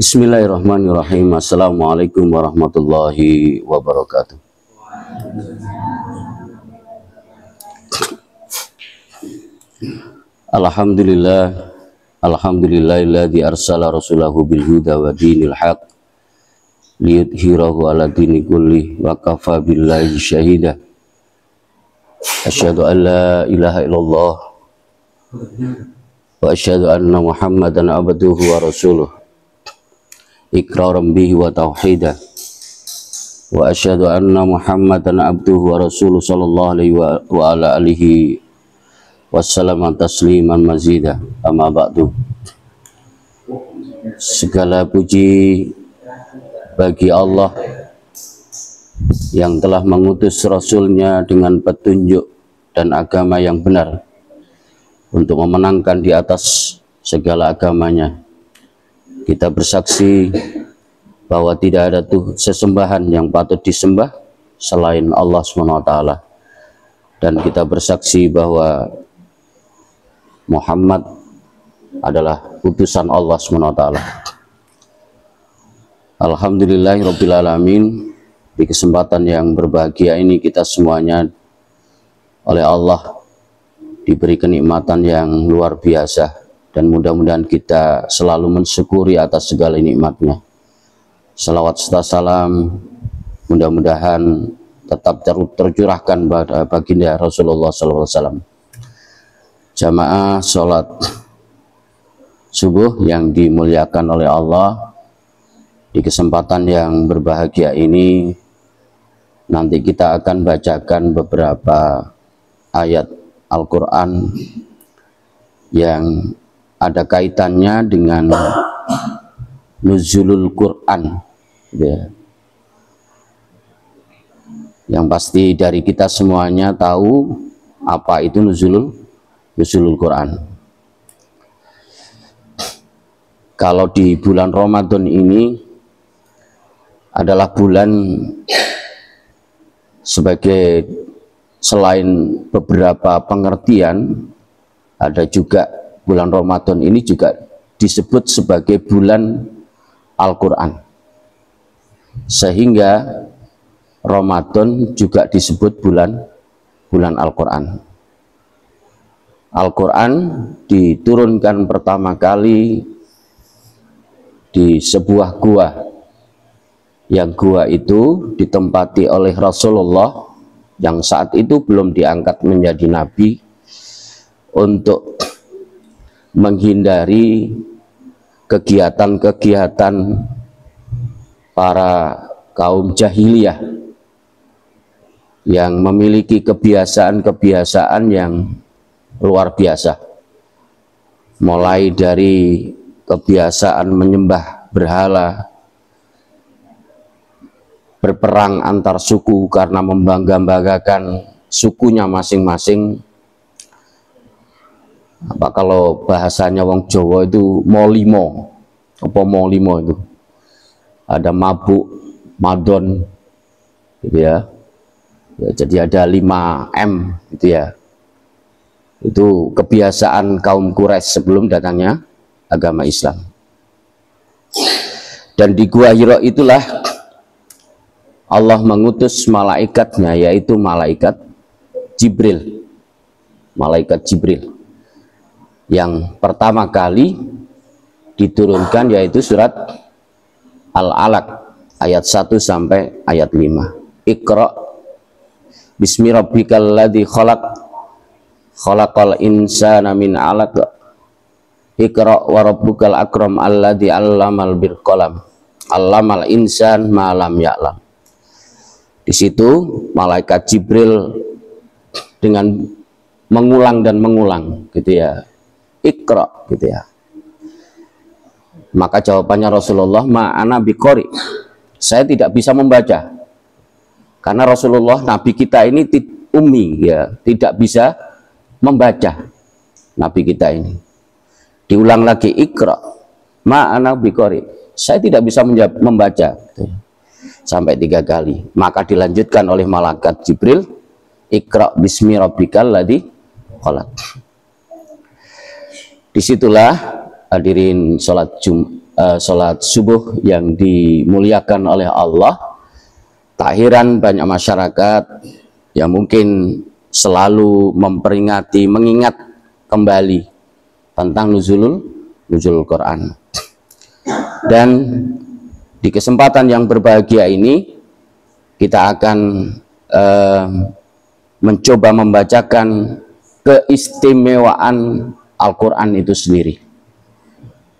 Bismillahirrahmanirrahim. Assalamualaikum warahmatullahi wabarakatuh. Alhamdulillahilladzi arsala rasulahu bil huda wa dinil haq liyudhhirahu ala dini kulli wa kafa billahi syahida. Asyhadu an la ilaha illallah wa asyhadu anna Muhammadan abduhu wa rasuluh iqraran bihi wa tauhida wa asyhadu anna Muhammadan abduhu wa rasuluh sallallahu alaihi wa ala alihi wassalamu tasliman mazida. Amma ba'du. Segala puji bagi Allah yang telah mengutus Rasulnya dengan petunjuk dan agama yang benar untuk memenangkan di atas segala agamanya. Kita bersaksi bahwa tidak ada sesembahan yang patut disembah selain Allah SWT, dan kita bersaksi bahwa Muhammad adalah utusan Allah SWT. Alhamdulillahirabbil alamin. Di kesempatan yang berbahagia ini kita semuanya oleh Allah diberi kenikmatan yang luar biasa, dan mudah-mudahan kita selalu mensyukuri atas segala nikmatnya. Salawat serta salam mudah-mudahan tetap tercurahkan pada baginda Rasulullah SAW. Jamaah sholat subuh yang dimuliakan oleh Allah, di kesempatan yang berbahagia ini nanti kita akan bacakan beberapa ayat Al-Quran yang ada kaitannya dengan nuzulul Quran, ya. Yang pasti dari kita semuanya tahu apa itu nuzulul Quran. Kalau di bulan Ramadan ini adalah bulan sebagai selain beberapa pengertian, ada juga bulan Ramadan ini juga disebut sebagai bulan Al-Quran, sehingga Ramadan juga disebut bulan Al-Quran. Al-Quran diturunkan pertama kali di sebuah gua, yang gua itu ditempati oleh Rasulullah yang saat itu belum diangkat menjadi nabi, untuk menghindari kegiatan-kegiatan para kaum jahiliyah yang memiliki kebiasaan-kebiasaan yang luar biasa, mulai dari kebiasaan menyembah berhala, berperang antar suku karena membangga-banggakan sukunya masing-masing. Apa kalau bahasanya wong Jawa itu molimo, apa molimo itu? Ada mabuk, madon, gitu ya. Jadi ada 5M, gitu ya. Itu kebiasaan kaum Quraisy sebelum datangnya agama Islam. Dan di Gua Hira itulah Allah mengutus malaikatnya, yaitu malaikat Jibril. Malaikat Jibril yang pertama kali diturunkan yaitu surat Al-Alaq ayat 1 sampai ayat 5. Iqra bismi rabbikal ladzi khalaq khalaqal insana min 'alaq iqra wa rabbukal akram alladzi 'allamal bil qalam 'allamal insan ma lam ya'lam. Di situ malaikat Jibril dengan mengulang dan mengulang, gitu ya, Iqra, gitu ya. Maka jawabannya Rasulullah, ma'ana biqori, saya tidak bisa membaca, karena Rasulullah Nabi kita ini ummi, ya, tidak bisa membaca. Nabi kita ini diulang lagi, Iqra ma'ana biqori, saya tidak bisa membaca, gitu ya, sampai 3 kali. Maka dilanjutkan oleh malaikat Jibril, Iqra bismi rabbikal ladzi khalaq. Disitulah hadirin sholat sholat subuh yang dimuliakan oleh Allah. Tak heran banyak masyarakat yang mungkin selalu memperingati, mengingat kembali tentang nuzul Quran. Dan di kesempatan yang berbahagia ini kita akan mencoba membacakan keistimewaan Al-Quran itu sendiri.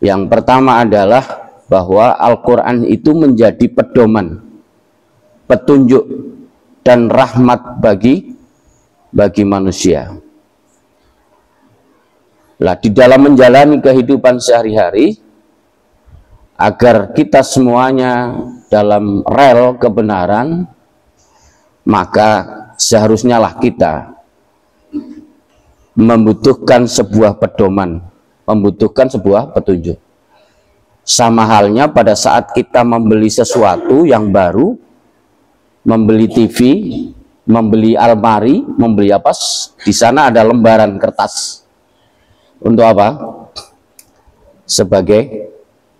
Yang pertama adalah bahwa Al-Quran itu menjadi pedoman, petunjuk dan rahmat bagi manusia. Lah, di dalam menjalani kehidupan sehari-hari, agar kita semuanya dalam rel kebenaran, maka seharusnya lah kita membutuhkan sebuah pedoman, membutuhkan sebuah petunjuk. Sama halnya pada saat kita membeli sesuatu yang baru, membeli TV, membeli almari, membeli apa? Di sana ada lembaran kertas. Untuk apa? Sebagai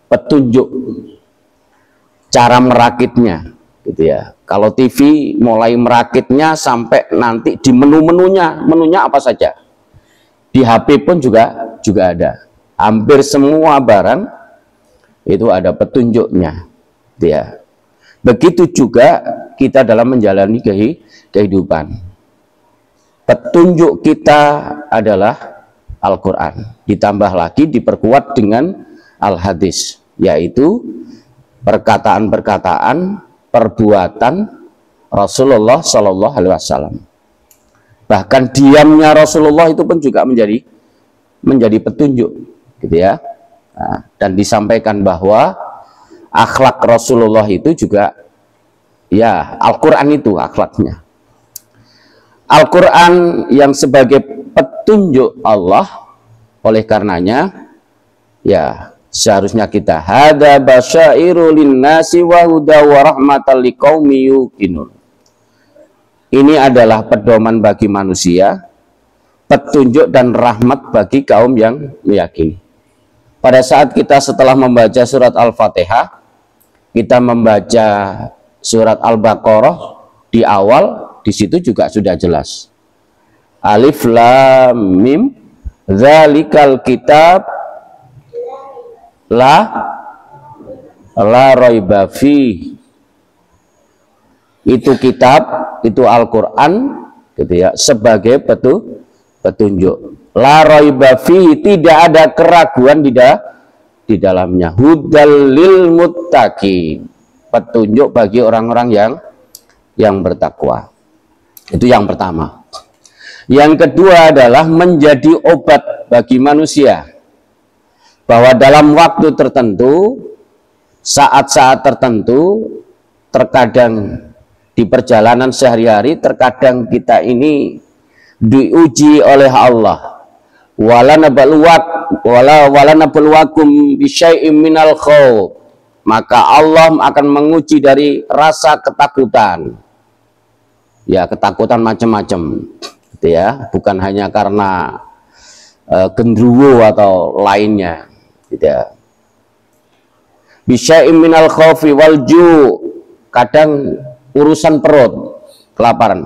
petunjuk cara merakitnya, gitu ya. Kalau TV mulai merakitnya sampai nanti di menunya apa saja. Di HP pun juga ada. Hampir semua barang itu ada petunjuknya, gitu ya. Begitu juga kita dalam menjalani kehidupan. Petunjuk kita adalah Al-Quran. Ditambah lagi diperkuat dengan Al-Hadis, yaitu perkataan-perkataan, perbuatan Rasulullah Shallallahu Alaihi Wasallam. Bahkan diamnya Rasulullah itu pun juga menjadi petunjuk, gitu ya. Nah, dan disampaikan bahwa akhlak Rasulullah itu juga, ya, Al-Quran itu akhlaknya. Al-Quran yang sebagai petunjuk Allah, oleh karenanya, ya, seharusnya kita hada basyairu linnasi wa huda wa rahmatan liqaumi yuqinun. Ini adalah pedoman bagi manusia, petunjuk dan rahmat bagi kaum yang meyakini. Pada saat kita setelah membaca surat Al-Fatihah, kita membaca surat Al-Baqarah di awal, di situ juga sudah jelas. Alif Lam Mim, dzalikal kitab la raiba fi. Itu kitab, itu Al-Quran, gitu ya, sebagai petunjuk. La raiba fi, tidak ada keraguan di dalamnya. Hudal lil muttaqin, petunjuk bagi orang-orang yang bertakwa. Itu yang pertama. Yang kedua adalah menjadi obat bagi manusia, bahwa dalam waktu tertentu, saat-saat tertentu, terkadang di perjalanan sehari-hari, terkadang kita ini diuji oleh Allah. Wala nabluwakum bisyai'im minal khawf, maka Allah akan menguji dari rasa ketakutan. Ya, ketakutan macam-macam, gitu ya, bukan hanya karena gendruwo atau lainnya, gitu ya. Bisyai'im minal khawfi wal ju', kadang urusan perut, kelaparan.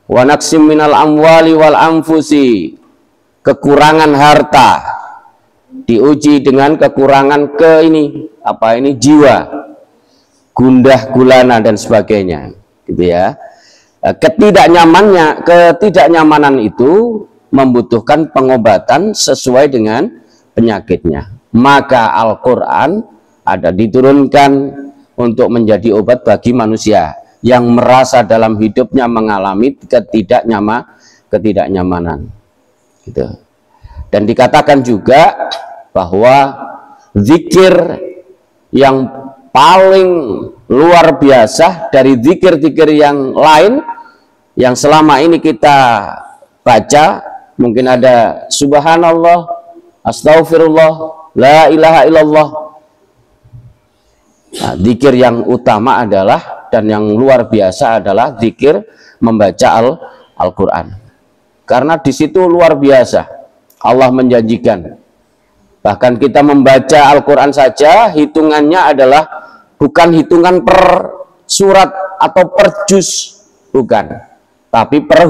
Wa naqsim minal amwali wal anfusi, kekurangan harta, diuji dengan kekurangan jiwa, gundah gulana dan sebagainya, gitu ya. Ketidaknyamanan itu membutuhkan pengobatan sesuai dengan penyakitnya. Maka Al-Quran ada diturunkan untuk menjadi obat bagi manusia yang merasa dalam hidupnya mengalami ketidaknyamanan, gitu. Dan dikatakan juga bahwa zikir yang paling luar biasa dari zikir-zikir yang lain yang selama ini kita baca, mungkin ada subhanallah, astaghfirullah, la ilaha illallah. Nah, zikir yang utama adalah dan yang luar biasa adalah zikir membaca Al-Quran. Karena di situ luar biasa Allah menjanjikan Bahkan kita membaca Al-Quran saja, hitungannya adalah bukan hitungan per surat atau per juz, bukan, tapi per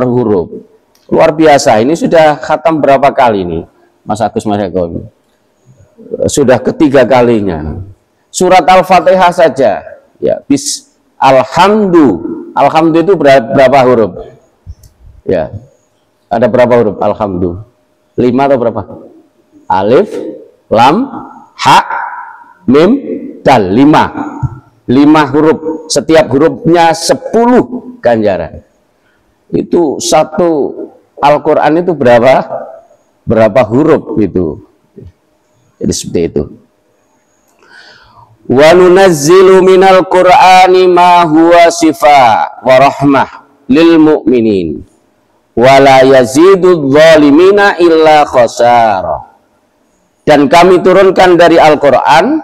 huruf. Luar biasa, ini sudah khatam berapa kali nih Mas Agus, Mas Eko? Sudah ketiga kalinya. Surat Al-Fatihah saja, ya, alhamdu itu berapa huruf? Ya, ada berapa huruf? Alhamdu 5 atau berapa? Alif, lam, ha, mim, dal, 5 huruf. Setiap hurufnya 10 ganjaran. Itu satu Al-Quran itu berapa huruf itu? Jadi seperti itu. Wa nunazzilu minal Qur'ani ma huwa shifa wa rahmah lil mu'minin wa la yazidudz zalimina illa khasara. Dan kami turunkan dari Al-Quran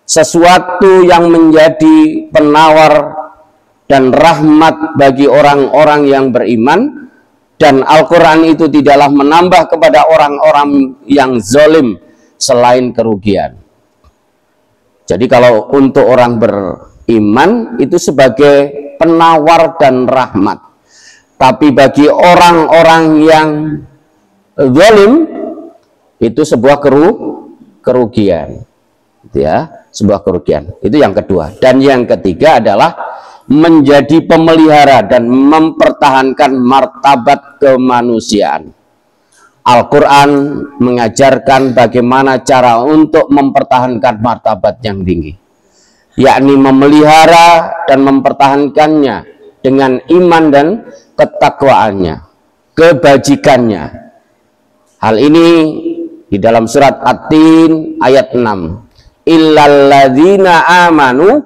sesuatu yang menjadi penawar dan rahmat bagi orang-orang yang beriman, dan Al-Quran itu tidaklah menambah kepada orang-orang yang zalim selain kerugian. Jadi kalau untuk orang beriman itu sebagai penawar dan rahmat, tapi bagi orang-orang yang zalim itu sebuah kerugian, ya, sebuah kerugian. Itu yang kedua. Dan yang ketiga adalah menjadi pemelihara dan mempertahankan martabat kemanusiaan. Al-Quran mengajarkan bagaimana cara untuk mempertahankan martabat yang tinggi, yakni memelihara dan mempertahankannya dengan iman dan ketakwaannya, kebajikannya. Hal ini di dalam surat At-Tin ayat 6. Illalladzina amanu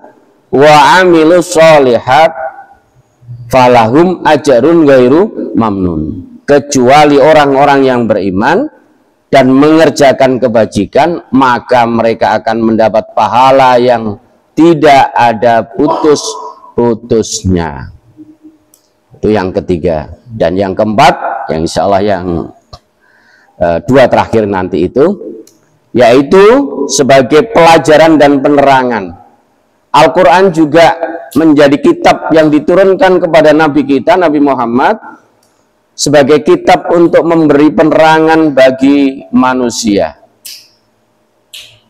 wa amilus sholihat falahum ajrun ghairu mamnun. Kecuali orang-orang yang beriman dan mengerjakan kebajikan, maka mereka akan mendapat pahala yang tidak ada putus-putusnya. Itu yang ketiga. Dan yang keempat, yang insya Allah yang dua terakhir nanti itu, yaitu sebagai pelajaran dan penerangan. Al-Quran juga menjadi kitab yang diturunkan kepada Nabi kita, Nabi Muhammad, sebagai kitab untuk memberi penerangan bagi manusia.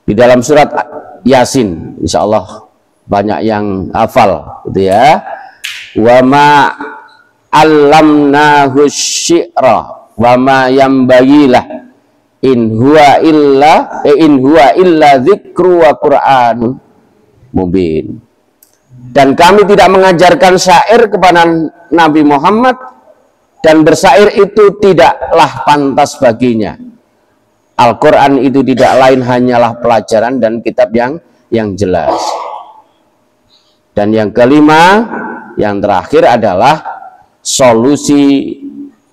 Di dalam surat Yasin, insya Allah banyak yang hafal, gitu ya. Wa ma 'allamnahu syi'ra wa ma yambagilah in huwa illa dzikru wa qur'anun mubin. Dan kami tidak mengajarkan syair kepada Nabi Muhammad, dan bersair itu tidaklah pantas baginya. Al-Quran itu tidak lain hanyalah pelajaran dan kitab yang jelas. Dan yang kelima, yang terakhir adalah solusi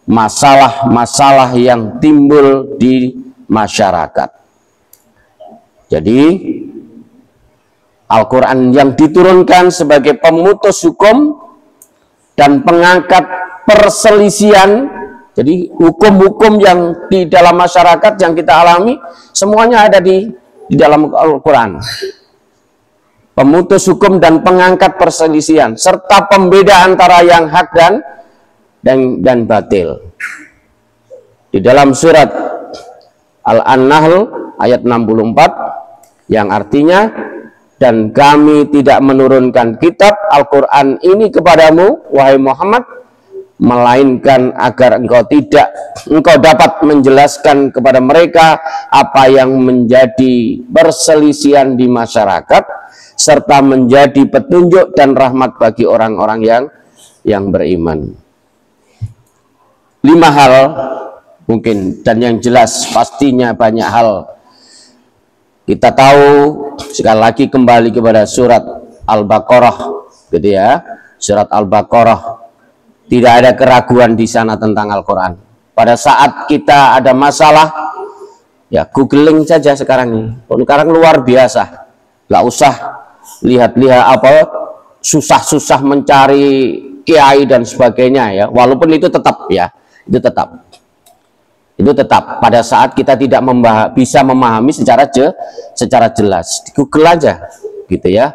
masalah-masalah yang timbul di masyarakat. Jadi Al-Quran yang diturunkan sebagai pemutus hukum dan pengangkat perselisihan. Jadi hukum-hukum yang di dalam masyarakat yang kita alami semuanya ada di dalam Al-Quran. Pemutus hukum dan pengangkat perselisihan serta pembeda antara yang hak dan batil. Di dalam surat Al-Nahl ayat 64 yang artinya, dan kami tidak menurunkan kitab Al-Quran ini kepadamu, wahai Muhammad, melainkan agar engkau dapat menjelaskan kepada mereka apa yang menjadi perselisihan di masyarakat, serta menjadi petunjuk dan rahmat bagi orang-orang yang beriman. 5 hal mungkin, dan yang jelas pastinya banyak hal. Kita tahu, sekali lagi kembali kepada surat Al-Baqarah, gitu ya. Surat Al-Baqarah, tidak ada keraguan di sana tentang Al-Quran. Pada saat kita ada masalah, ya googling saja sekarang ini. Sekarang luar biasa, nggak usah lihat-lihat apa susah-susah mencari kiai dan sebagainya ya. Walaupun itu tetap ya, itu tetap. Itu tetap pada saat kita tidak bisa memahami secara jelas. Di Google aja gitu ya.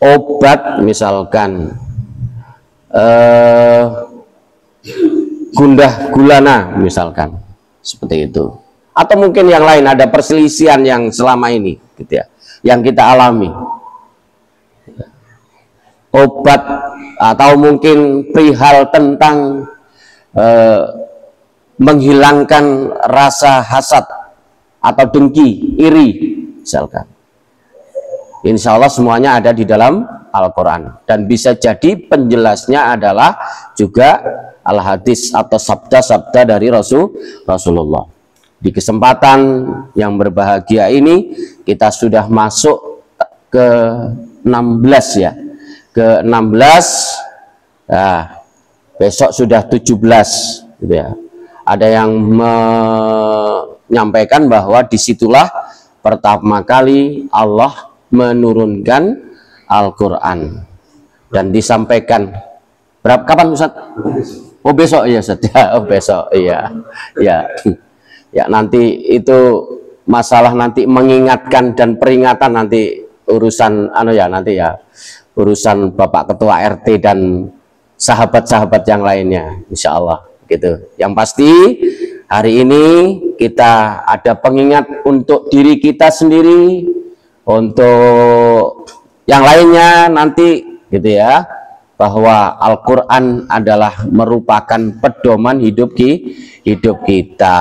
Obat misalkan gundah gulana misalkan, seperti itu. Atau mungkin yang lain, ada perselisihan yang selama ini gitu ya, yang kita alami. Obat atau mungkin perihal tentang menghilangkan rasa hasad atau dengki, iri misalkan. Insya Allah semuanya ada di dalam Al-Quran, dan bisa jadi penjelasnya adalah juga al-hadis atau sabda-sabda dari Rasulullah. Di kesempatan yang berbahagia ini kita sudah masuk ke 16 ya, ke 16. Nah, besok sudah 17 gitu ya. Ada yang menyampaikan bahwa disitulah pertama kali Allah menurunkan Al-Quran, dan disampaikan kapan Ustaz? Oh besok ya Ustaz ya, oh besok iya ya ya, nanti itu masalah nanti mengingatkan dan peringatan, nanti urusan nanti ya urusan Bapak Ketua RT dan sahabat-sahabat yang lainnya, insya Allah gitu. Yang pasti hari ini kita ada pengingat untuk diri kita sendiri, untuk yang lainnya nanti gitu ya, bahwa Al-Quran adalah merupakan pedoman hidup kita.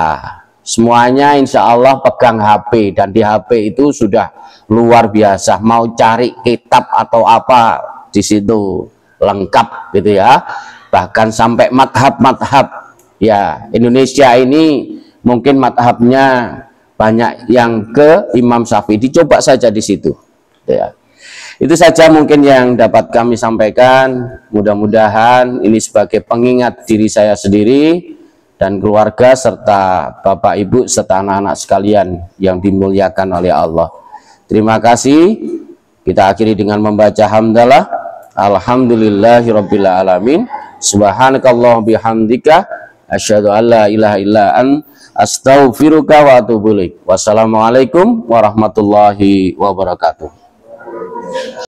Semuanya insya Allah pegang HP, dan di HP itu sudah luar biasa. Mau cari kitab atau apa di situ lengkap gitu ya. Bahkan sampai madhab ya, Indonesia ini mungkin madhabnya banyak yang ke Imam Syafi'i, dicoba saja di situ ya. Itu saja mungkin yang dapat kami sampaikan. Mudah-mudahan ini sebagai pengingat diri saya sendiri dan keluarga serta Bapak Ibu serta anak-anak sekalian yang dimuliakan oleh Allah. Terima kasih. Kita akhiri dengan membaca hamdalah. Alhamdulillahirabbil alamin. Subhanakallah bihamdika asyhadu an la ilaha illa anta astaghfiruka wa atubu ilaik. Wassalamualaikum warahmatullahi wabarakatuh.